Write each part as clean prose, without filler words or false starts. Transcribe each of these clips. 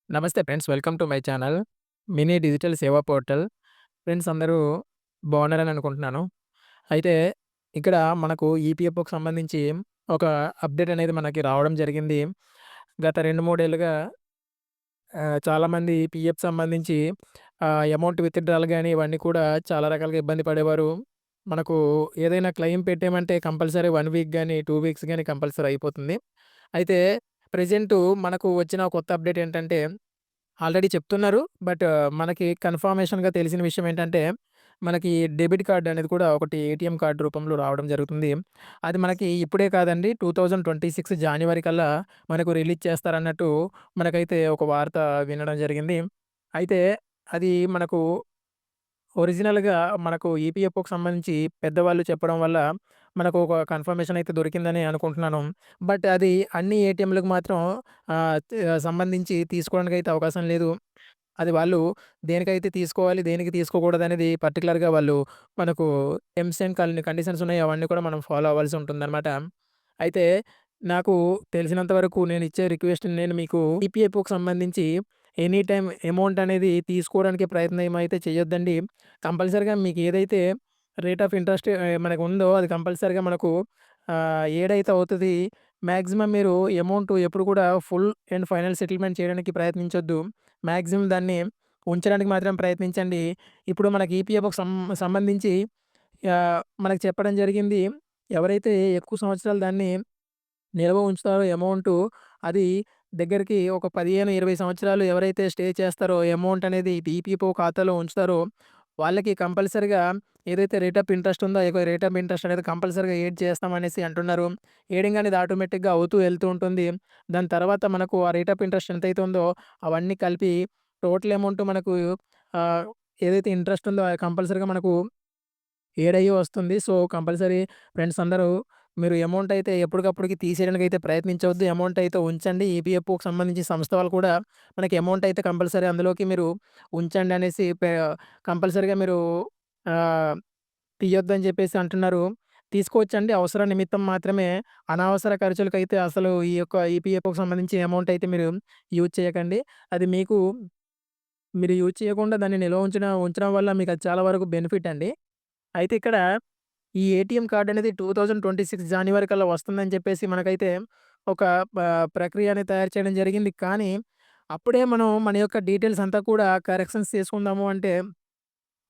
నమస్తే friends. Welcome to my channel. Mini digital సేవా portal. Friends అందరూ బాగున్నారని అనుకుంటున్నాను. అయితే ఇక్కడ మనకు ఈపీఎఫ్ఓకి సంబంధించి ఒక అప్డేట్ అనేది మనకి రావడం జరిగింది. గత 2, 3 ఏళ్లుగా చాలామంది పీఎఫ్ సంబంధించి అమౌంట్ విత్‌డ్రాల్ గాని ఇవన్నీ కూడా చాలా రకాలుగా ఇబ్బంది పడేవారు. మనకు ఏదైనా క్లెయిమ్ పెట్టామంటే కంపల్సరీ 1 వీక్ గాని, 2 వీక్స్ గాని కంపల్సరీ అయిపోతుంది. అయితే ప్రెజెంటు మనకు వచ్చిన కొత్త అప్డేట్ ఏంటంటే ఆల్రెడీ చెప్తున్నారు. బట్ మనకి కన్ఫర్మేషన్‌గా తెలిసిన విషయం ఏంటంటే, మనకి డెబిట్ కార్డ్ అనేది కూడా ఒకటి ఏటీఎం కార్డ్ రూపంలో రావడం జరుగుతుంది. అది మనకి ఇప్పుడే కాదండి 2026 జాన్యువరి కల్లా మనకు రిలీజ్ చేస్తారన్నట్టు మనకైతే ఒక వార్త వినడం జరిగింది. అయితే అది మనకు ఒరిజినల్‌గా మనకు ఈపీఎఫ్ఓకి సంబంధించి పెద్దవాళ్ళు చెప్పడం వల్ల మనకు ఒక కన్ఫర్మేషన్ అయితే దొరికిందని అనుకుంటున్నాను. బట్ అది అన్ని ఏటీఎంలకు మాత్రం సంబంధించి తీసుకోవడానికైతే అవకాశం లేదు. అది వాళ్ళు దేనికైతే తీసుకోవాలి, దేనికి తీసుకోకూడదనేది పర్టిక్యులర్‌గా వాళ్ళు మనకు టెర్మ్స్ అండ్ కండిషన్స్ ఉన్నాయి. అవన్నీ కూడా మనం ఫాలో అవ్వాల్సి ఉంటుందనమాట. అయితే నాకు తెలిసినంత వరకు నేనిచ్చే రిక్వెస్ట్ నేను మీకు ఈపీఎఫ్ఓకి సంబంధించి ఎనీ టైమ్ అమౌంట్ అనేది తీసుకోవడానికి ప్రయత్నం అయితే చేయొద్దండి. కంపల్సరీగా మీకు ఏదైతే రేట్ ఆఫ్ ఇంట్రెస్ట్ మనకుందో అది కంపల్సరీగా మనకు ఏడైతే అవుతది మాక్సిమం మీరు అమౌంట్ ఎప్పుడు కూడా ఫుల్ అండ్ ఫైనల్ సెటిల్‌మెంట్ చేయడానికి ప్రయత్నించొద్దు. మాక్సిమం దాన్ని ఉంచడానికి మాత్రం ప్రయత్నించండి. ఇప్పుడు మనకి ఈపీఎఫ్‌కి సంబంధించి మనకు చెప్పడం జరిగింది. ఎవరైతే ఎక్కువ సంవత్సరాలు దాన్ని నిల్వ ఉంచుతారో అమౌంటు అది దగ్గరికి ఒక 15, 20 సంవత్సరాలు ఎవరైతే స్టే చేస్తారో అమౌంట్ అనేది ఈపీఎఫ్ఓ ఖాతాలో ఉంచుతారో వాళ్ళకి కంపల్సరీగా ఏదైతే రేట్ ఆఫ్ ఇంట్రెస్ట్ ఉందో రేట్ ఆఫ్ ఇంట్రెస్ట్ అనేది కంపల్సరీగా ఏడ్ చేస్తామనేసి అంటున్నారు. ఏడింగ్ అనేది ఆటోమేటిక్‌గా అవుతూ వెళ్తూ ఉంటుంది. దాని తర్వాత మనకు ఆ రేట్ ఆఫ్ ఇంట్రెస్ట్ ఎంతైతే ఉందో అవన్నీ కలిపి టోటల్ అమౌంట్ మనకు ఆహ్, ఏదైతే ఇంట్రెస్ట్ ఉందో అది కంపల్సరీగా మనకు ఏడయ్యి వస్తుంది. సో, కంపల్సరీ ఫ్రెండ్స్ అందరూ మీరు అమౌంట్ అయితే ఎప్పటికప్పటికి తీసేయడానికైతే ప్రయత్నించవద్దు. అమౌంట్ అయితే ఉంచండి. ఈపీఎఫ్ఓకి సంబంధించి సంస్థ వాళ్ళు కూడా మనకి అమౌంట్ అయితే కంపల్సరీ అందులోకి మీరు ఉంచండి అనేసి కంపల్సరీగా మీరు ఆహ్, తీయొద్దని చెప్పేసి అంటున్నారు. తీసుకోవచ్చండి. అవసర నిమిత్తం మాత్రమే. అనవసర ఖర్చులకైతే అసలు ఈ యొక్క ఈపీఎఫ్ఓకి సంబంధించి అమౌంట్ అయితే మీరు యూజ్ చేయకండి. అది మీకు మీరు యూజ్ చేయకుండా దాన్ని నిల్వ ఉంచడం వల్ల మీకు అది చాలా వరకు బెనిఫిట్ అండి. అయితే ఇక్కడ ఈ ఏటీఎం కార్డ్ అనేది 2026 జాన్యువరి కల్లా వస్తుందని చెప్పేసి మనకైతే ఒక ప్రక్రియ అనేది తయారు చేయడం జరిగింది. కానీ అప్పుడే మనం మన యొక్క డీటెయిల్స్ అంతా కూడా కరెక్షన్స్ చేసుకుందాము అంటే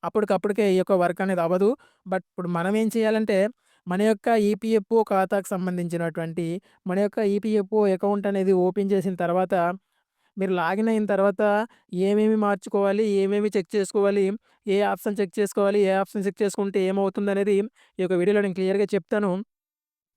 అప్పటికప్పటికే ఈ యొక్క వర్క్ అనేది అవ్వదు. బట్ ఇప్పుడు మనం ఏం చేయాలంటే మన యొక్క ఈపీఎఫ్ఓ ఖాతాకు సంబంధించినటువంటి మన యొక్క ఈపీఎఫ్ఓ అకౌంట్ అనేది ఓపెన్ చేసిన తర్వాత మీరు లాగిన్ అయిన తర్వాత ఏమేమి మార్చుకోవాలి? ఏమేమి చెక్ చేసుకోవాలి? ఏ ఆప్షన్ చెక్ చేసుకోవాలి? ఏ ఆప్షన్ చెక్ చేసుకుంటే ఏమవుతుందనేది ఈ యొక్క వీడియోలో నేను క్లియర్‌గా చెప్తాను.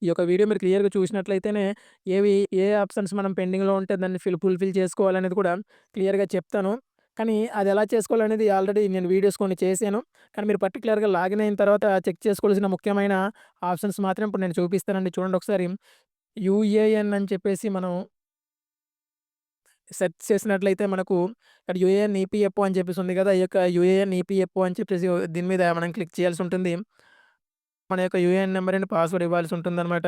ఈ యొక్క వీడియో మీరు క్లియర్‌గా చూసినట్లయితేనే ఏవి ఏ ఆప్షన్స్ మనం పెండింగ్‌లో ఉంటే దాన్ని ఫుల్‌ఫిల్ చేసుకోవాలనేది కూడా క్లియర్‌గా చెప్తాను. కానీ అది ఎలా చేసుకోవాలనేది ఆల్రెడీ నేను వీడియోస్ కొన్ని చేశాను. కానీ మీరు పర్టిక్యులర్‌గా లాగిన్ అయిన తర్వాత చెక్ చేసుకోవాల్సిన ముఖ్యమైన ఆప్షన్స్ మాత్రం ఇప్పుడు నేను చూపిస్తానండి. చూడండి ఒకసారి. యూఏఎన్ అని చెప్పేసి మనం సెర్చ్ చేసినట్లయితే మనకు ఇక్కడ యూఏఎన్ ఈపీఎఫ్ఓ అని చెప్పేసి ఉంది కదా! ఈ యొక్క యూఏఎన్ ఈపీఎఫ్ఓ అని చెప్పేసి దీని మీద మనం క్లిక్ చేయాల్సి ఉంటుంది. మన యొక్క యూఏఎన్ నంబర్ అండ్ పాస్వర్డ్ ఇవ్వాల్సి ఉంటుందన్నమాట.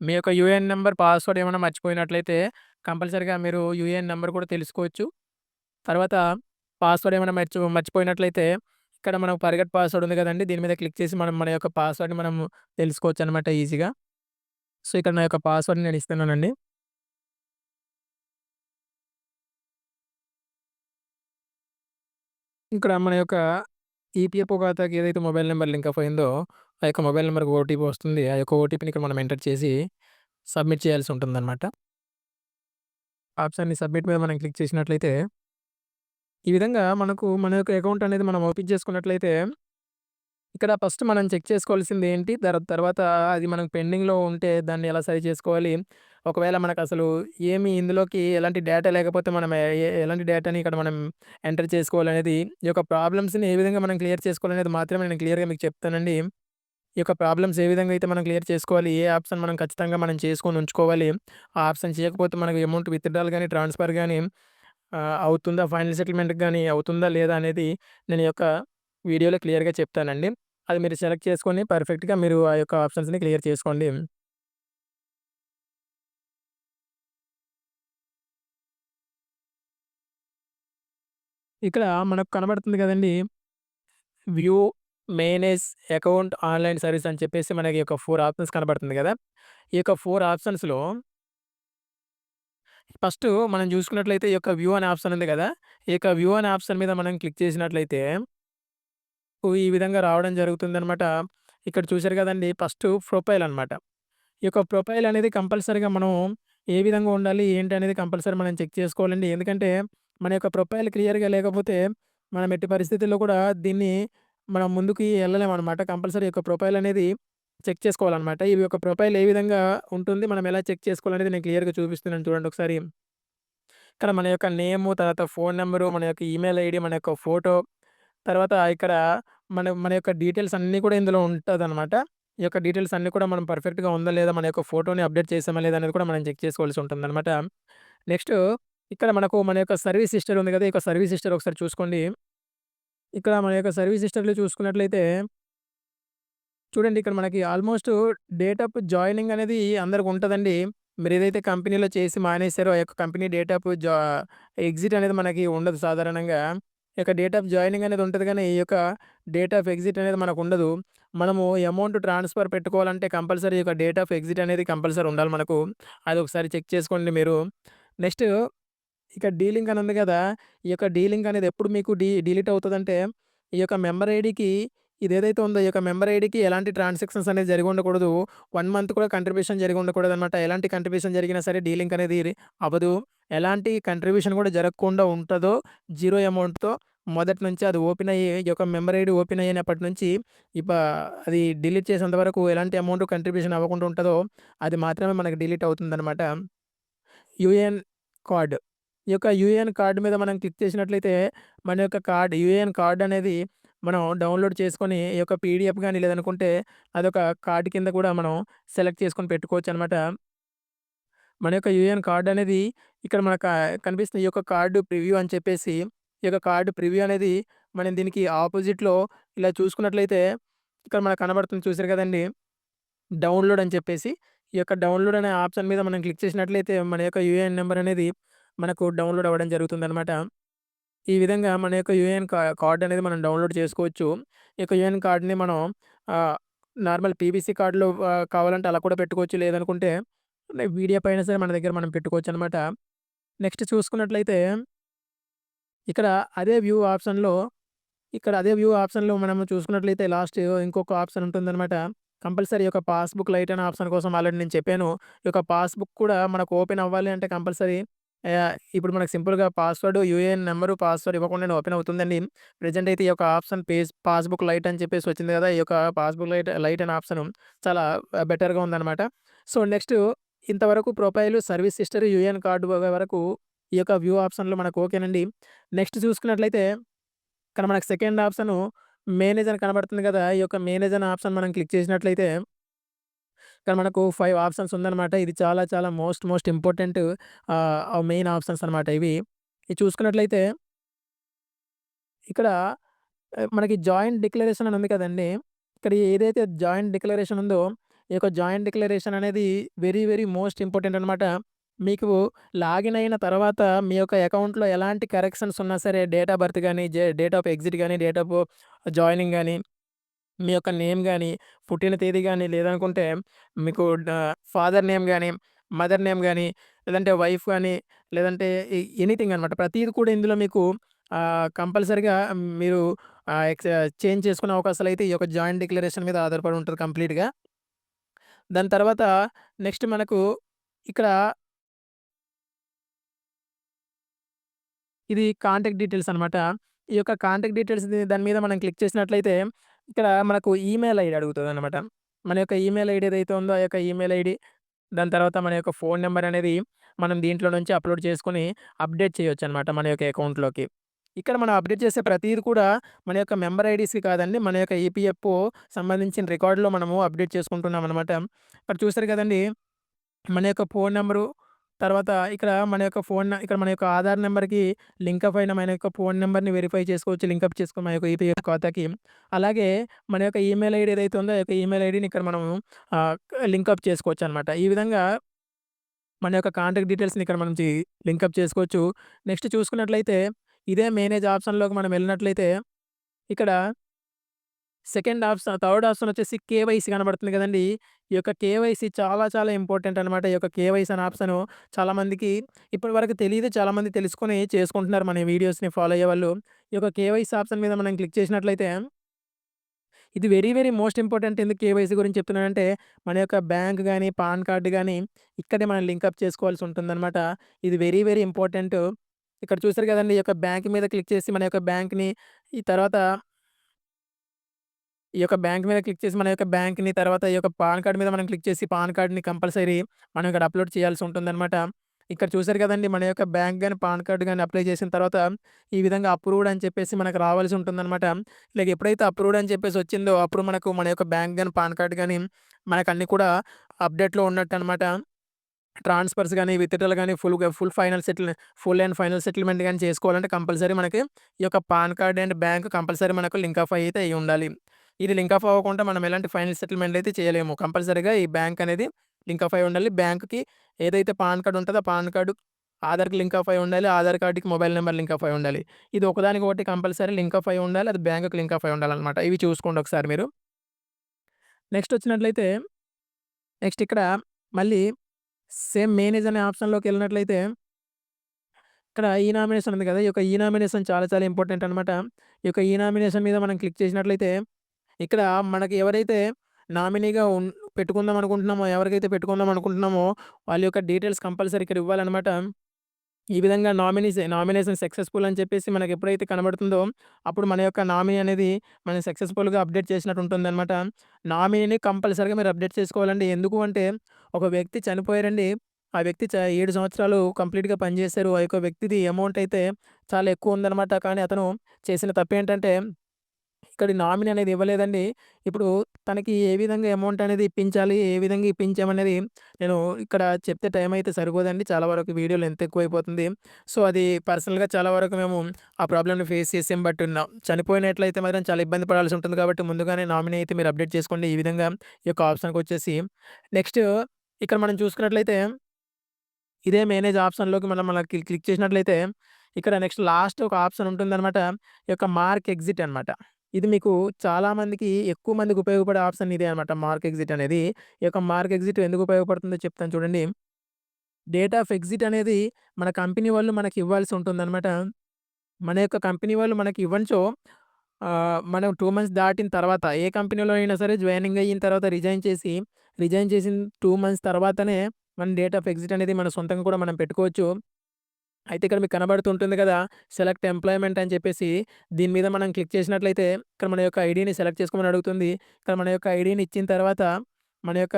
మీ యొక్క యూఏఎన్ నంబర్, పాస్వర్డ్ ఏమైనా మర్చిపోయినట్లయితే కంపల్సరీగా మీరు యూఏఎన్ నంబర్ కూడా తెలుసుకోవచ్చు. తర్వాత పాస్వర్డ్ ఏమైనా మర్చిపోయినట్లయితే ఇక్కడ మనకు ఫర్గెట్ పాస్వర్డ్ ఉంది కదండీ! దీని మీద క్లిక్ చేసి మనం మన యొక్క పాస్వర్డ్‌ని మనం తెలుసుకోవచ్చనమాట ఈజీగా. సో, ఇక్కడ నా యొక్క పాస్వర్డ్‌ని నేను ఇస్తున్నానండి. ఇక్కడ మన యొక్క ఈపీఎఫ్ఓ ఖాతాకి ఏదైతే మొబైల్ నంబర్ లింక్ అప్ అయిందో, ఆ యొక్క మొబైల్ నంబర్‌కి ఓటీపీ వస్తుంది. ఆ యొక్క ఓటీపీని ఇక్కడ మనం ఎంటర్ చేసి సబ్మిట్ చేయాల్సి ఉంటుందన్నమాట. ఆప్షన్‌ని సబ్మిట్ మీద మనం క్లిక్ చేసినట్లయితే, ఈ విధంగా మనకు మన యొక్క అకౌంట్ అనేది మనం ఓపెన్ చేసుకున్నట్లయితే, ఇక్కడ ఫస్ట్ మనం చెక్ చేసుకోవాల్సింది ఏంటి? తర్వాత అది మనకు పెండింగ్‌లో ఉంటే దాన్ని ఎలా సరి చేసుకోవాలి? ఒకవేళ మనకసలు ఏమి ఇందులోకి ఎలాంటి డేటా లేకపోతే మనం ఎలాంటి డేటాని ఇక్కడ మనం ఎంటర్ చేసుకోవాలనేది, ఈ యొక్క ప్రాబ్లమ్స్‌ని ఏ విధంగా మనం క్లియర్ చేసుకోవాలనేది మాత్రమే నేను క్లియర్‌గా మీకు చెప్తానండి. ఈ యొక్క ప్రాబ్లమ్స్ ఏ విధంగా అయితే మనం క్లియర్ చేసుకోవాలి, ఏ ఆప్షన్ మనం ఖచ్చితంగా మనం చేసుకొని ఉంచుకోవాలి. ఆ ఆప్షన్ చేయకపోతే మనకు అమౌంట్ విత్‌డ్రాల్ గాని, ట్రాన్స్‌ఫర్ గాని అవుతుందా? ఫైనల్ సెటిల్‌మెంట్‌కి గాని అవుతుందా? లేదా? అనేది నేను ఈ యొక్క వీడియోలో క్లియర్‌గా చెప్తానండి. అది మీరు సెలెక్ట్ చేసుకొని పర్ఫెక్ట్‌గా మీరు ఆ యొక్క ఆప్షన్స్‌ని క్లియర్ చేసుకోండి. ఇక్కడ మనకు కనబడుతుంది గదండీ! View, manage, account, online service అని చెప్పేసి మనకి ఒక 4 ఆప్షన్స్ కనబడుతుంది గదా! ఈ యొక్క 4 ఆప్షన్స్‌లో ఫస్టు మనం జూసుకున్నట్లయితే ఈ యొక్క వ్యూ అనే ఆప్షన్ ఉంది గదా! ఈ యొక్క వ్యూ అనే ఆప్షన్ మీద మనం క్లిక్ చేసినట్లయితే ఈ విధంగా రావడం జరుగుతుందనమాట. ఇక్కడ చూసారు గదండీ! ఫస్టు ప్రొఫైల్ అనమాట. ఈ యొక్క ప్రొఫైల్ అనేది కంపల్సరీగా మనం ఏ విధంగా ఉండాలి, ఏంటి అనేది కంపల్సరీ మనం చెక్ చేసుకోవాలండి. ఎందుకంటే, మన యొక్క ప్రొఫైల్ క్లియర్‌గా లేకపోతే, మనం ఎట్టి పరిస్థితుల్లో కూడా దీన్ని మనం ముందుకి ఎళ్ళలేమనమాట. కంపల్సరీ యొక్క ప్రొఫైల్ అనేది చెక్ చేసుకోవాలనమాట. ఈ యొక్క ప్రొఫైల్ ఏ విధంగా ఉంటుంది, మనం ఎలా చెక్ చేసుకోవాలనేది నేను క్లియర్‌గా చూపిస్తున్నాను చూడండి ఒకసారి. ఇక్కడ మన యొక్క నేము, తర్వాత ఫోను నంబరు, మన యొక్క ఈమెయిల్ ఐడీ, మన యొక్క ఫోటో, తర్వాత ఇక్కడ మన మన యొక్క డీటెయిల్స్ అన్నీ కూడా ఇందులో ఉంటదనమాట. ఈ యొక్క డీటెయిల్స్ అన్నీ కూడా మనం పర్ఫెక్ట్‌గా ఉందా లేదా, మన యొక్క ఫోటోని అప్‌డేట్ చేసామా లేదా అనేది కూడా మనం చెక్ చేసుకోవాల్సి ఉంటుందనమాట. నెక్స్టు ఇక్కడ మనకు మన యొక్క సర్వీస్ హిస్టరీ ఉంది కదా! ఈ యొక్క సర్వీస్ హిస్టరీ ఒకసారి చూసుకోండి. ఇక్కడ మన యొక్క సర్వీస్ హిస్టరీలో చూసుకున్నట్లయితే చూడండి ఇక్కడ మనకి ఆల్మోస్ట్ డేట్ ఆఫ్ జాయినింగ్ అనేది అందరికి ఉంటదండి. మీరేదైతే కంపెనీలో చేసి మానేసారో, ఆ యొక్క కంపెనీ డేట్ ఆఫ్ ఎగ్జిట్ అనేది మనకి ఉండదు సాధారణంగా. ఈ యొక్క డేట్ ఆఫ్ జాయినింగ్ అనేది ఉంటది గానీ, ఈ యొక్క డేట్ ఆఫ్ ఎగ్జిట్ అనేది మనకుండదు. మనము అమౌంట్ ట్రాన్స్‌ఫర్ పెట్టుకోవాలంటే కంపల్సరీ ఈ యొక్క డేట్ ఆఫ్ ఎగ్జిట్ అనేది కంపల్సరీ ఉండాలి మనకు. అదొకసారి చెక్ చేసుకోండి మీరు. నెక్స్ట్ ఇక డీలింక్ అని ఉంది గదా! ఈ యొక్క డీలింక్ అనేది ఎప్పుడు మీకు డిలీట్ అవుతదంటే, ఈ యొక్క మెంబర్ ఐడీకి ఇదేదైతే ఉందో, ఈ యొక్క మెంబర్ ఐడీకి ఎలాంటి ట్రాన్సాక్షన్స్ అనేది జరిగి ఉండకూడదు. 1 మంత్ కూడా కంట్రిబ్యూషన్ జరిగి ఉండకూడదనమాట. ఎలాంటి కంట్రిబ్యూషన్ జరిగినా సరే డీలింక్ అనేది అవ్వదు. ఎలాంటి కంట్రిబ్యూషన్ కూడా జరగకుండా ఉంటదో, జీరో అమౌంట్‌తో మొదటి నుంచి అది ఓపెన్ అయ్యి, ఈ యొక్క మెంబర్ ఐడీ ఓపెన్ అయినప్పటి నుంచి ఇప అది డిలీట్ చేసేంత వరకు ఎలాంటి అమౌంట్ కంట్రిబ్యూషన్ అవ్వకుండా ఉంటదో, అది మాత్రమే మనకు డిలీట్ అవుతుందనమాట. UAN card. ఈ యొక్క యూఏఎన్ కార్డ్ మీద మనం క్లిక్ చేసినట్లయితే, మన యొక్క యూఏఎన్ కార్డ్ అనేది మనం డౌన్‌లోడ్ చేసుకొని, ఈ యొక్క పీడీఎఫ్ గాని లేదనుకుంటే, అదొక కార్డ్ కింద కూడా మనం సెలెక్ట్ చేసుకొని పెట్టుకోవచ్చనమాట. మన యొక్క యూఏఎన్ కార్డ్ అనేది ఇక్కడ మనకు కనిపిస్తుంది. ఈ యొక్క కార్డ్ ప్రివ్యూ అని చెప్పేసి, ఈ యొక్క కార్డ్ ప్రివ్యూ అనేది మనం దీనికి ఆపోజిట్‌లో ఇలా చూసుకున్నట్లయితే, ఇక్కడ మనకు కనబడుతుంది చూసారు కదండీ! డౌన్‌లోడ్ అని చెప్పేసి, ఈ యొక్క డౌన్‌లోడ్ అనే ఆప్షన్ మీద మనం క్లిక్ చేసినట్లయితే, మన యొక్క యూఏఎన్ నంబర్ అనేది మనకు డౌన్‌లోడ్ అవ్వడం జరుగుతుందనమాట. ఈ విధంగా మన యొక్క యూఏఎన్ కార్డ్ అనేది మనం డౌన్‌లోడ్ చేసుకోవచ్చు. ఈ యొక్క యూఏఎన్ కార్డ్‌ని మనం ఆహ్, నార్మల్ పీవీసీ కార్డ్‌లో కావాలంటే అలా కూడా పెట్టుకోవచ్చు. లేదనుకుంటే పీడీఎఫ్ అయినా సరే మన దగ్గర మనం పెట్టుకోవచ్చనమాట. నెక్స్ట్ చూసుకున్నట్లయితే ఇక్కడ అదే వ్యూ ఆప్షన్‌లో అదే వ్యూ ఆప్షన్‌లో మనము చూసుకున్నట్లయితే లాస్ట్ ఇంకొక ఆప్షన్ ఉంటుందనమాట. కంపల్సరీ ఒక పాస్‌బుక్ లైట్ అనే ఆప్షన్ కోసం ఆల్రెడీ నేను చెప్పాను. ఈ యొక్క పాస్‌బుక్ కూడా మనకు ఓపెన్ అవ్వాలి అంటే కంపల్సరీ ఇప్పుడు మనకు సింపుల్‌గా పాస్వర్డ్, యూఏఎన్ నంబరు, పాస్వర్డ్ ఇవ్వకుండానే ఓపెన్ అవుతుందండి. ప్రెజెంట్ అయితే ఈ యొక్క ఆప్షన్ పాస్‌బుక్ లైట్ అని చెప్పేసి వచ్చింది కదా! ఈ యొక్క పాస్‌బుక్ లైట్ అనే ఆప్షన్ చాలా బెటర్‌గా ఉందనమాట. సో, నెక్స్ట్ ఇంతవరకు profile, service history, UAN card వరకు ఈ యొక్క వ్యూ ఆప్షన్‌లో మనకు ఓకేనండి. నెక్స్ట్ చూసుకున్నట్లయితే ఇక్కడ మనకు సెకండ్ ఆప్షను మేనేజ్ అని కనబడుతుంది గదా! ఈ యొక్క మేనేజ్ అనే ఆప్షన్ మనం క్లిక్ చేసినట్లయితే, ఇక్కడ మనకు 5 ఆప్షన్స్ ఉందనమాట. ఇది చాలా చాలా మోస్ట్ ఇంపార్టెంట్ మెయిన్ ఆప్షన్స్ అనమాట ఇవి. ఇది చూసుకున్నట్లయితే ఇక్కడ మనకి జాయింట్ డిక్లరేషన్ అని ఉంది కదండీ! ఇక్కడ ఏదైతే జాయింట్ డిక్లరేషన్ ఉందో, ఈ యొక్క జాయింట్ డిక్లరేషన్ అనేది వెరీ మోస్ట్ ఇంపార్టెంట్ అనమాట. మీకు లాగిన్ అయిన తర్వాత మీ యొక్క అకౌంట్‌లో ఎలాంటి కరెక్షన్స్ ఉన్నా సరే డేట్ ఆఫ్ బర్త్ గాని, డేట్ ఆఫ్ ఎగ్జిట్ గాని, డేట్ ఆఫ్ జాయినింగ్ గాని, మీ యొక్క నేమ్ గాని, పుట్టిన తేదీ గాని, లేదనుకుంటే మీకు ఫాదర్ నేమ్ గాని, మదర్ నేమ్ గాని, లేదంటే వైఫ్ గాని, లేదంటే ఎనీథింగ్ అనమాట. ప్రతీది కూడా ఇందులో మీకు కంపల్సరీగా మీరు చేంజ్ చేసుకునే అవకాశాలైతే ఈ యొక్క జాయింట్ డిక్లరేషన్ మీద ఆధారపడి ఉంటది కంప్లీట్‌గా. దాని తర్వాత నెక్స్ట్ మనకు ఇక్కడ ఇది కాంటాక్ట్ డీటెయిల్స్ అనమాట. ఈ యొక్క కాంటాక్ట్ దాని మీద మనం క్లిక్ చేసినట్లయితే, ఇక్కడ మనకు ఈమెయిల్ ఐడీ అడుగుతదనమాట. మన యొక్క ఈమెయిల్ ఐడీ ఏదైతే ఉందో, ఆ యొక్క ఈమెయిల్ ఐడీ, దాని తర్వాత మన యొక్క ఫోను నంబర్ అనేది మనం దీంట్లో నుంచి అప్‌లోడ్ చేసుకొని అప్‌డేట్ చేయొచ్చనమాట మన యొక్క అకౌంట్‌లోకి. ఇక్కడ మనం అప్‌డేట్ చేసే ప్రతీది కూడా మన యొక్క మెంబర్ ఐడీస్‌కి కాదండి, మన యొక్క ఈపీఎఫ్ఓ సంబంధించిన రికార్డ్‌లో మనము అప్‌డేట్ చేసుకుంటున్నామనమాట. ఇక్కడ చూసారు కదండీ! మన యొక్క ఫోను నంబరు, తర్వాత ఇక్కడ మన యొక్క ఆధార్ నంబర్‌కి లింకప్ అయిన మన యొక్క ఫోను నంబర్‌ని వెరిఫై చేసుకోవచ్చు. లింకప్ చేసుకొని మన యొక్క ఈపీఎఫ్ ఖాతాకి. అలాగే మన యొక్క ఈమెయిల్ ఐడీ ఏదైతే ఉందో, ఆ యొక్క ఈమెయిల్ ఐడీని ఇక్కడ మనము ఆహ్, లింకప్ చేసుకోవచ్చనమాట. ఈ విధంగా మన యొక్క కాంటాక్ట్ డీటెయిల్స్‌ని ఇక్కడ మనం లింకప్ చేసుకోవచ్చు. నెక్స్ట్ చూసుకున్నట్లయితే ఇదే మేనేజ్ ఆప్షన్‌లోకి మనం వెళ్ళినట్లయితే ఇక్కడ థర్డ్ ఆప్షన్ వచ్చేసి కేవైసీ కనబడుతుంది కదండీ! ఈ యొక్క కేవైసీ చాలా చాలా ఇంపార్టెంట్ అనమాట. ఈ యొక్క కేవైసీ అనే ఆప్షను చాలామందికి ఇప్పటి వరకు తెలీదు. చాలామంది తెలుసుకొని చేసుకుంటున్నారు మన వీడియోస్‌ని ఫాలో అయ్యేవాళ్ళు. ఈ యొక్క కేవైసీ ఆప్షన్ మీద మనం క్లిక్ చేసినట్లయితే ఇది వెరీ వెరీ మోస్ట్ ఇంపార్టెంట్. ఎందుకు కేవైసీ గురించి చెప్తున్నానంటే మన యొక్క బ్యాంక్ గాని, పాన్ కార్డ్ గాని ఇక్కడే మనం లింకప్ చేసుకోవాల్సి ఉంటుందనమాట. ఇది వెరీ వెరీ ఇంపార్టెంట్. ఇక్కడ చూసారు కదండీ! ఈ యొక్క బ్యాంక్ మీద క్లిక్ చేసి మన యొక్క బ్యాంక్‌ని ఈ తర్వాత ఈ యొక్క బ్యాంక్ మీద క్లిక్ చేసి మన యొక్క బ్యాంక్‌ని తర్వాత ఈ యొక్క పాన్ కార్డ్ మీద మనం క్లిక్ చేసి పాన్ కార్డ్‌ని కంపల్సరీ మనం ఇక్కడ అప్‌లోడ్ చేయాల్సి ఉంటుందనమాట. ఇక్కడ చూసారు కదండీ! మన యొక్క బ్యాంక్ గాని, పాన్ కార్డ్ గాని అప్లై చేసిన తర్వాత ఈ విధంగా అప్రూవ్డ్ అని చెప్పేసి మనకు రావాల్సి ఉంటుందనమాట. ఇలాగ ఎప్పుడైతే అప్రూవ్డ్ అని చెప్పేసి వచ్చిందో అప్పుడు మనకు మన యొక్క బ్యాంక్ గాని, పాన్ కార్డ్ గాని మనకన్నీ కూడా అప్‌డేట్‌లో ఉన్నట్టనమాట. ట్రాన్స్‌ఫర్స్ గాని, విత్‌డ్రాల్ గాని ఫుల్ అండ్ ఫైనల్ సెటిల్‌మెంట్ గాని చేసుకోవాలంటే కంపల్సరీ మనకి ఈ యొక్క pan card and bank compulsory మనకు లింక్ ఆఫ్ అయితే అయ్యుండాలి. ఇది లింక్ ఆఫ్ అవ్వకుండా మనం ఎలాంటి ఫైనల్ సెటిల్‌మెంట్ అయితే చేయలేము. కంపల్సరీగా ఈ బ్యాంక్ అనేది లింక్ ఆఫ్ అయ్యి ఉండాలి. బ్యాంక్‌కి ఏదైతే పాన్ కార్డ్ ఉంటదో ఆ పాన్ కార్డ్ ఆధార్‌కి లింక్ ఆఫ్ అయ్యి ఉండాలి. ఆధార్ కార్డ్‌కి మొబైల్ నంబర్ లింక్ ఆఫ్ అయ్యి ఉండాలి. ఇది ఒకదానికొకటి కంపల్సరీ లింక్ ఆఫ్ అయ్యి ఉండాలి. అది బ్యాంక్‌కి లింక్ ఆఫ్ అయ్యి ఉండాలనమాట. ఇవి చూసుకోండి ఒకసారి మీరు. నెక్స్ట్ వచ్చినట్లయితే నెక్స్ట్ ఇక్కడ మళ్ళీ సేమ్ మేనేజ్ అనే ఆప్షన్‌లోకెళ్ళినట్లయితే ఇక్కడ ఈ నామినేషన్ ఉంది కదా! ఈ యొక్క ఈ నామినేషన్ చాలా చాలా ఇంపార్టెంట్ అనమాట. ఈ యొక్క ఈ నామినేషన్ మీద మనం క్లిక్ చేసినట్లయితే ఇక్కడ మనకి ఎవరైతే నామినీగా పెట్టుకుందాం అనుకుంటున్నామో, ఎవరికైతే పెట్టుకుందాం అనుకుంటున్నామో వాళ్ళ యొక్క డీటెయిల్స్ కంపల్సరీ ఇక్కడ ఇవ్వాలనమాట. ఈ విధంగా నామినేషన్ సక్సెస్‌ఫుల్ అని చెప్పేసి మనకు ఎప్పుడైతే కనబడుతుందో, అప్పుడు మన యొక్క నామినీ అనేది మనం సక్సెస్‌ఫుల్‌గా అప్డేట్ చేసినట్టు ఉంటుందనమాట. నామినీని కంపల్సరీగా మీరు అప్డేట్ చేసుకోవాలండి. ఎందుకు అంటే, ఒక వ్యక్తి చనిపోయారండి. ఆ వ్యక్తి 7 సంవత్సరాలు కంప్లీట్‌గా పనిచేశారు. ఆ యొక్క వ్యక్తిది అమౌంట్ అయితే చాలా ఎక్కువ ఉందనమాట. కానీ అతను చేసిన తప్పేంటంటే ఇక్కడ నామినీ అనేది ఇవ్వలేదండి. ఇప్పుడు తనకి ఏ విధంగా అమౌంట్ అనేది ఇప్పించాలి, ఏ విధంగా ఇప్పించామనేది నేను ఇక్కడ చెప్తే టైం అయితే సరిపోదండి. చాలా వరకు వీడియో లెంత్ ఎక్కువైపోతుంది. సో, అది పర్సనల్‌గా చాలా వరకు మేము ఆ ప్రాబ్లమ్‌ని ఫేస్ చేసాం. బట్ చనిపోయినట్లయితే మాత్రం చాలా ఇబ్బంది పడాల్సి ఉంటుంది కాబట్టి ముందుగానే నామినీ అయితే మీరు అప్డేట్ చేసుకోండి. ఈ విధంగా ఈ యొక్క ఆప్షన్‌కొచ్చేసి నెక్స్ట్ ఇక్కడ మనం చూసుకున్నట్లయితే ఇదే మేనేజ్ ఆప్షన్‌లోకి మనం మళ్ళా క్లిక్ చేసినట్లయితే ఇక్కడ నెక్స్ట్ లాస్ట్ ఒక ఆప్షన్ ఉంటుందనమాట. ఈ యొక్క మార్క్ ఎగ్జిట్ అనమాట. ఇది మీకు చాలా మందికి ఎక్కువ మందికి ఉపయోగపడే ఆప్షన్ ఇదే అనమాట. మార్క్ ఎగ్జిట్ అనేది. ఈ యొక్క మార్క్ ఎగ్జిట్ ఎందుకు ఉపయోగపడుతుందో చెప్తాను చూడండి. డేట్ ఆఫ్ ఎగ్జిట్ అనేది మన కంపెనీ వాళ్ళు మనకి ఇవ్వాల్సి ఉంటుందనమాట. మన యొక్క కంపెనీ వాళ్ళు మనకి ఇవ్వనిచో మనం 2 మంత్స్ దాటిన తర్వాత ఏ కంపెనీలో అయినా సరే జాయినింగ్ అయిన తర్వాత రిజైన్ చేసిన 2 మంత్స్ తర్వాతనే మన డేట్ ఆఫ్ ఎగ్జిట్ అనేది మన సొంతంగా కూడా మనం పెట్టుకోవచ్చు. అయితే ఇక్కడ మీకు కనబడుతుంటుంది కదా! సెలెక్ట్ ఎంప్లాయ్‌మెంట్ అని చెప్పేసి దీని మీద మనం క్లిక్ చేసినట్లయితే ఇక్కడ మన యొక్క ఐడీని సెలెక్ట్ చేసుకోమని అడుగుతుంది. ఇక్కడ మన యొక్క ఐడీని ఇచ్చిన తర్వాత మన యొక్క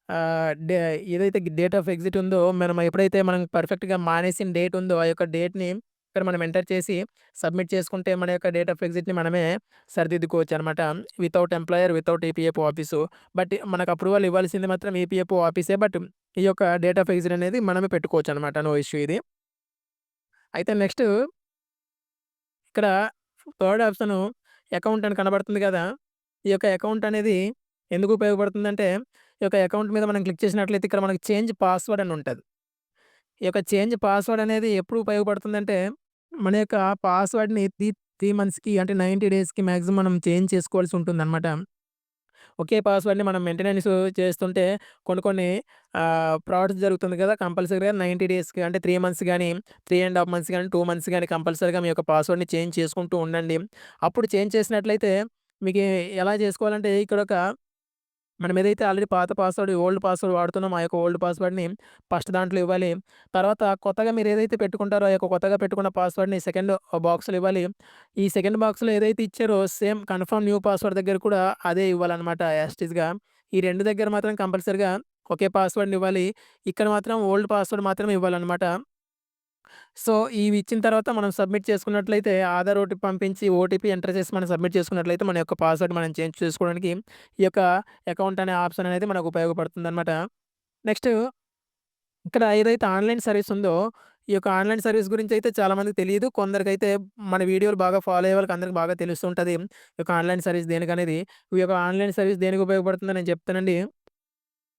ఆహ్, డే ఏదైతే డేట్ ఆఫ్ ఎగ్జిట్ ఉందో మనం ఎప్పుడైతే మనం పర్ఫెక్ట్‌గా మానేసిన డేట్ ఉందో ఆ యొక్క డేట్‌ని ఇక్కడ మనం ఎంటర్ చేసి సబ్మిట్ చేసుకుంటే మన యొక్క డేట్ ఆఫ్ ఎగ్జిట్‌ని మనమే సరిదిద్దుకోవచ్చనమాట. Without employer, without EPFO office. But మనకు అప్రూవల్ ఇవ్వాల్సింది మాత్రం ఈపీఎఫ్ఓ ఆఫీసే. బట్ ఈ యొక్క డేట్ ఆఫ్ ఎగ్జిట్ అనేది మనమే పెట్టుకోవచ్చనమాట. నో ఇష్యూ ఇది. అయితే నెక్స్ట్ ఇక్కడ థర్డ్ ఆప్షను అకౌంట్ అని కనబడుతుంది కదా! ఈ యొక్క అకౌంట్ అనేది ఎందుకు ఉపయోగపడుతుందంటే, ఈ యొక్క అకౌంట్ మీద మనం క్లిక్ చేసినట్లయితే ఇక్కడ మనకి చేంజ్ పాస్వర్డ్ అని ఉంటది. ఈ యొక్క చేంజ్ పాస్వర్డ్ అనేది ఎప్పుడు ఉపయోగపడుతుందంటే, మన యొక్క పాస్వర్డ్‌ని 3 మంత్స్‌కి అంటే 90 డేస్‌కి మాక్సిమం మనం చేంజ్ చేసుకోవాల్సి ఉంటుందనమాట. ఒకే పాస్వర్డ్‌ని మనం మెయింటెనెన్స్ చేస్తుంటే కొన్ని కొన్ని ఫ్రాడ్స్ జరుగుతుంది కదా! కంపల్సరీగా 90 డేస్‌కి అంటే 3 మంత్స్ గాని, 3 ½ మంత్స్ గాని, 2 మంత్స్ గాని కంపల్సరీగా మీ యొక్క పాస్వర్డ్‌ని చేంజ్ చేసుకుంటూ ఉండండి. అప్పుడు చేంజ్ చేసినట్లయితే మీకు ఎలా చేసుకోవాలంటే ఇక్కడొక మనం ఏదైతే ఆల్రెడీ పాత పాస్వర్డ్, ఓల్డ్ పాస్వర్డ్ వాడుతున్నామో, ఆ యొక్క ఓల్డ్ పాస్వర్డ్‌ని ఫస్ట్ దాంట్లో ఇవ్వాలి. తర్వాత కొత్తగా మీరు ఏదైతే పెట్టుకుంటారో, ఆ యొక్క కొత్తగా పెట్టుకున్న పాస్వర్డ్‌ని సెకండ్ బాక్స్‌లో ఇవ్వాలి. ఈ సెకండ్ బాక్స్‌లో ఏదైతే ఇచ్చారో సేమ్ కన్ఫర్మ్ న్యూ పాస్వర్డ్ దగ్గర కూడా అదే ఇవ్వాలనమాట యాజ్ ఇట్ ఈస్‌గా. ఈ 2 దగ్గర మాత్రం కంపల్సరీగా ఒకే పాస్వర్డ్‌ని ఇవ్వాలి. ఇక్కడ మాత్రం ఓల్డ్ పాస్వర్డ్ మాత్రమే ఇవ్వాలనమాట. సో, ఇవి ఇచ్చిన తర్వాత మనం సబ్మిట్ చేసుకున్నట్లయితే ఆధార్ ఓటీపీ పంపించి ఓటీపీ ఎంటర్ చేసి మనం సబ్మిట్ చేసుకున్నట్లయితే మన యొక్క పాస్వర్డ్ మనం చేంజ్ చేసుకోవడానికి ఈ యొక్క అకౌంట్ అనే ఆప్షన్ అనేది మనకు ఉపయోగపడుతుందనమాట. నెక్స్ట్ ఇక్కడ ఏదైతే ఆన్‌లైన్ సర్వీస్ ఉందో, ఈ యొక్క ఆన్‌లైన్ సర్వీస్ గురించయితే చాలా మందికి తెలీదు. కొందరికైతే మన వీడియోలు బాగా ఫాలో అయ్యే వాళ్ళకి అందరికి బాగా తెలుస్తుంటది. ఈ యొక్క ఆన్‌లైన్ సర్వీస్ దేనికనేది. ఈ యొక్క ఆన్‌లైన్ సర్వీస్ దేనికి ఉపయోగపడుతుందో నేను చెప్తానండి.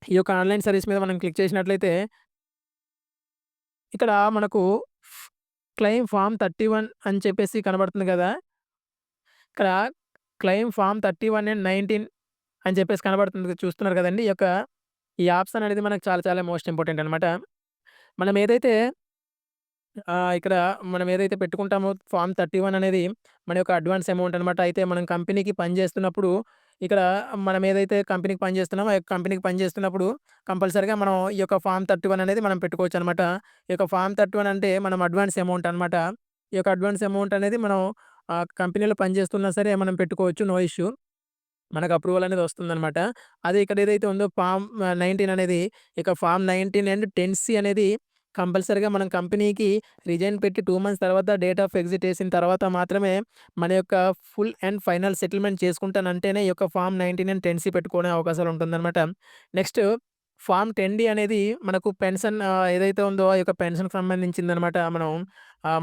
ఈ యొక్క ఆన్‌లైన్ సర్వీస్ మీద మనం క్లిక్ చేసినట్లయితే ఇక్కడ మనకు క్లెయిమ్ ఫార్మ్ 31 అని చెప్పేసి కనబడుతుంది గదా! ఇక్కడ క్లెయిమ్ ఫార్మ్ 31 అండ్ 19 అని చెప్పేసి కనబడుతుంది చూస్తున్నారు గదండీ! ఈ ఆప్షన్ అనేది మనకు చాలా చాలా మోస్ట్ ఇంపార్టెంట్ అనమాట. మనం ఏదైతే ఇక్కడ మనం ఏదైతే పెట్టుకుంటామో ఫార్మ్ 31 అనేది మన యొక్క అడ్వాన్స్ అమౌంట్ అనమాట. అయితే మనం కంపెనీకి పని చేస్తున్నప్పుడు ఇక్కడ మనం ఏదైతే కంపెనీకి పని చేస్తున్నామో, ఆ యొక్క కంపెనీకి పని చేస్తున్నప్పుడు కంపల్సరీగా మనం ఈ యొక్క ఫార్మ్ 31 అనేది మనం పెట్టుకోవచ్చనమాట. ఈ యొక్క ఫార్మ్ 31 అంటే మనం అడ్వాన్స్ అమౌంట్ అనమాట. ఈ యొక్క అడ్వాన్స్ అమౌంట్ అనేది మనం కంపెనీలో పని చేస్తున్నా సరే మనం పెట్టుకోవచ్చు. No issue. మనకు అప్రూవల్ అనేది వస్తుందనమాట. అదే ఇక్కడ ఏదైతే ఉందో ఫార్మ్ 19 అనేది ఇక ఫార్మ్ 19 అండ్ 10సి అనేది కంపల్సరీగా మనం కంపెనీకి రిజైన్ పెట్టి 2 మంత్స్ తర్వాత డేట్ ఆఫ్ ఎగ్జిట్ ఏసిన తర్వాత మాత్రమే మన యొక్క ఫుల్ అండ్ ఫైనల్ సెటిల్మెంట్ చేసుకుంటానంటేనే ఈ యొక్క ఫార్మ్ 19 అండ్ 10సి పెట్టుకునే అవకాశాలు ఉంటుందనమాట. నెక్స్ట్ ఫార్మ్ 10డి అనేది మనకు పెన్షన్ ఏదైతే ఉందో ఆ యొక్క పెన్షన్‌కి సంబంధించిందనమాట.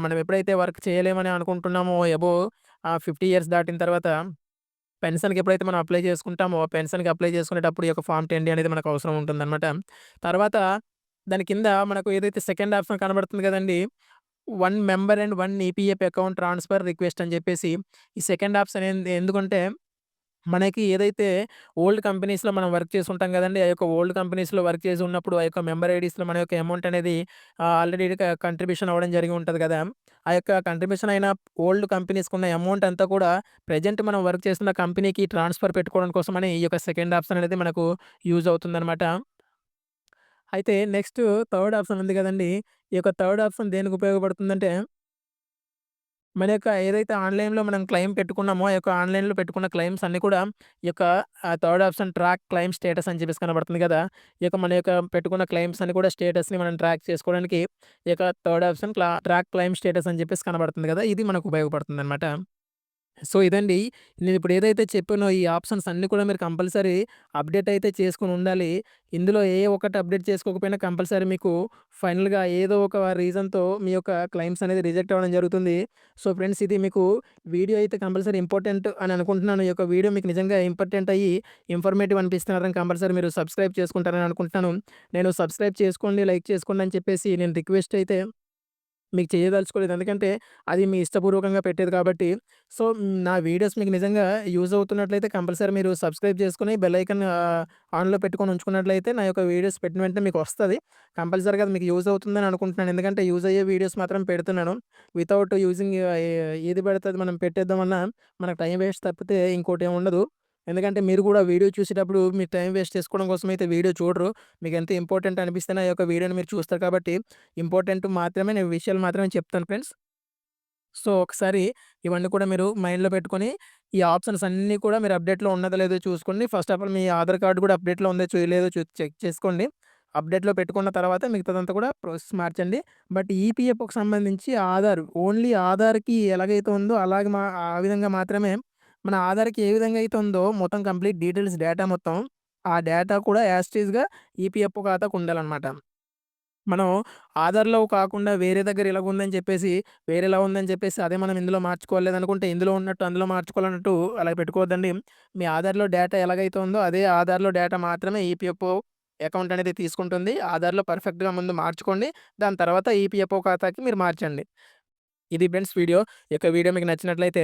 మనం ఎప్పుడైతే వర్క్ చేయలేమని అనుకుంటున్నామో అబోవ్ 50 ఇయర్స్ దాటిన తర్వాత పెన్షన్‌కి ఎప్పుడైతే మనం అప్లై చేసుకుంటామో, పెన్షన్‌కి అప్లై చేసుకునేటప్పుడు ఈ యొక్క ఫార్మ్ 10 అనేది మనకు అవసరం ఉంటుందనమాట. తర్వాత దాని కింద మనకు ఏదైతే సెకండ్ ఆప్షన్ కనబడుతుంది కదండీ! 1 member and 1 EPF account transfer request అని చెప్పేసి, ఈ సెకండ్ ఆప్షన్ ఎందుకంటే మనకి ఏదైతే ఓల్డ్ కంపెనీస్‌లో మనం వర్క్ చేసుంటాం గదండీ! ఆ యొక్క ఓల్డ్ కంపెనీస్‌లో వర్క్ చేసి ఉన్నప్పుడు ఆ యొక్క మెంబర్ ఐడీస్‌లో మన యొక్క అమౌంట్ అనేది ఆల్రెడీ కంట్రిబ్యూషన్ అవ్వడం జరిగి ఉంటది గదా! ఆ యొక్క కంట్రిబ్యూషన్ అయిన ఓల్డ్ కంపెనీస్‌కున్న అమౌంట్ అంతా కూడా ప్రెజెంట్ మనం వర్క్ చేస్తున్న కంపెనీకి ట్రాన్స్‌ఫర్ పెట్టుకోవడం కోసమని ఈ యొక్క సెకండ్ ఆప్షన్ అనేది మనకు యూజ్ అవుతుందనమాట. అయితే నెక్స్ట్ థర్డ్ ఆప్షన్ ఉంది గదండీ! ఈ యొక్క థర్డ్ ఆప్షన్ దేనికి ఉపయోగపడుతుందంటే మన యొక్క ఏదైతే ఆన్‌లైన్‌లో మనం క్లెయిమ్ పెట్టుకున్నామో, ఆ యొక్క ఆన్‌లైన్‌లో పెట్టుకున్న క్లెయిమ్స్ అన్నీ కూడా ఈ యొక్క third option track claim status అని చెప్పేసి కనబడుతుంది కదా! ఈ యొక్క మన యొక్క పెట్టుకున్న క్లెయిమ్స్ అన్ని కూడా స్టేటస్‌ని మనం ట్రాక్ చేసుకోవడానికి ఈ యొక్క third option track claim status అని చెప్పేసి కనబడుతుంది కదా! ఇది మనకు ఉపయోగపడుతుందనమాట. సో, ఇదండి. నేనిప్పుడు ఏదైతే చెప్పానో ఈ ఆప్షన్స్ అన్నీ కూడా మీరు కంపల్సరీ అప్డేట్ అయితే చేసుకొనుండాలి. ఇందులో ఏ ఒక్కటి అప్డేట్ చేసుకోకపోయినా కంపల్సరీ మీకు ఫైనల్‌గా ఏదో ఒక రీజన్‌తో మీ యొక్క క్లెయిమ్స్ అనేది రిజెక్ట్ అవ్వడం జరుగుతుంది. సో, ఫ్రెండ్స్ ఇది మీకు వీడియో అయితే కంపల్సరీ ఇంపార్టెంట్ అని అనుకుంటున్నాను. ఈ యొక్క వీడియో మీకు నిజంగా ఇంపార్టెంట్ అయ్యి ఇన్ఫర్మేటివ్ అనిపిస్తున్నారని కంపల్సరీ మీరు సబ్స్క్రైబ్ చేసుకుంటారని అనుకుంటున్నాను. నేను సబ్స్క్రైబ్ చేసుకోండి, లైక్ చేసుకోండి అని చెప్పేసి నేను రిక్వెస్ట్ అయితే మీకు చేయదలుచుకోలేదు. ఎందుకంటే, అది మీ ఇష్టపూర్వకంగా పెట్టేది కాబట్టి. సో, నా వీడియోస్ మీకు నిజంగా యూజ్ అవుతున్నట్లయితే కంపల్సరీ మీరు సబ్స్క్రైబ్ చేసుకొని బెల్ ఐకాన్ ఆన్‌లో పెట్టుకొని ఉంచుకున్నట్లయితే నా యొక్క వీడియోస్ పెట్టిన వెంటనే మీకొస్తది. కంపల్సరీగా అది మీకు యూజ్ అవుతుందని అనుకుంటున్నాను. ఎందుకంటే, యూజ్ అయ్యే వీడియోస్ మాత్రం పెడుతున్నాను. వితౌట్ యూజింగ్ ఏది పడితే అది మనం పెట్టేద్దామన్నా మనకు టైం వేస్ట్ తప్పితే ఇంకోటేం ఉండదు. ఎందుకంటే, మీరు కూడా వీడియో చూసేటప్పుడు మీరు టైం వేస్ట్ చేసుకోవడం కోసమైతే వీడియో చూడరు. మీకెంత ఇంపార్టెంట్ అనిపిస్తేనే ఆ యొక్క వీడియోని మీరు చూస్తారు కాబట్టి ఇంపార్టెంట్ మాత్రమే నేను విషయాలు మాత్రమే చెప్తాను ఫ్రెండ్స్. సో, ఒకసారి ఇవన్నీ కూడా మీరు మైండ్‌లో పెట్టుకొని, ఈ ఆప్షన్స్ అన్నీ కూడా మీరు అప్డేట్‌లో ఉన్నదో లేదో చూసుకోండి. First of all me Aadhaar card కూడా అప్డేట్‌లో ఉందో లేదో చెక్ చేసుకోండి. అప్డేట్‌లో పెట్టుకున్న తర్వాత మిగతాదంతా కూడా ప్రాసెస్ మార్చండి. బట్ ఈపీఎఫ్‌కి సంబంధించి ఓన్లీ ఆధార్‌కి ఎలాగైతే ఉందో అలాగే ఆ విధంగా మాత్రమే మన ఆధార్‌కి ఏ విధంగా అయితే ఉందో మొత్తం కంప్లీట్ డీటెయిల్స్ డేటా మొత్తం, ఆ డేటా కూడా యాజ్ ఇట్ ఈస్‌గా ఈపీఎఫ్ఓ ఖాతాకు ఉండాలనమాట. మనం ఆధార్‌లో కాకుండా వేరే దగ్గర ఇలాగుందని చెప్పేసి, వేరేలా ఉందని చెప్పేసి అదే మనం ఇందులో మార్చుకోలేదనుకుంటే ఇందులో ఉన్నట్టు అందులో మార్చుకోవాలన్నట్టు అలా పెట్టుకోవద్దండి. మీ ఆధార్‌లో డేటా ఎలాగైతే ఉందో అదే ఆధార్‌లో డేటా మాత్రమే ఈపీఎఫ్ఓ అకౌంట్ అనేది తీసుకుంటుంది. ఆధార్‌లో పర్ఫెక్ట్‌గా ముందు మార్చుకోండి. దాని తర్వాత ఈపీఎఫ్ఓ ఖాతాకి మీరు మార్చండి. ఇది ఫ్రెండ్స్ వీడియో. ఈ యొక్క వీడియో మీకు నచ్చినట్లయితే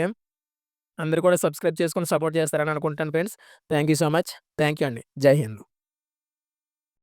అందరూ కూడా సబ్స్క్రైబ్ చేసుకొని సపోర్ట్ చేస్తారని అనుకుంటాను friends. Thank you so much. Thank you అండి. జై హింద్.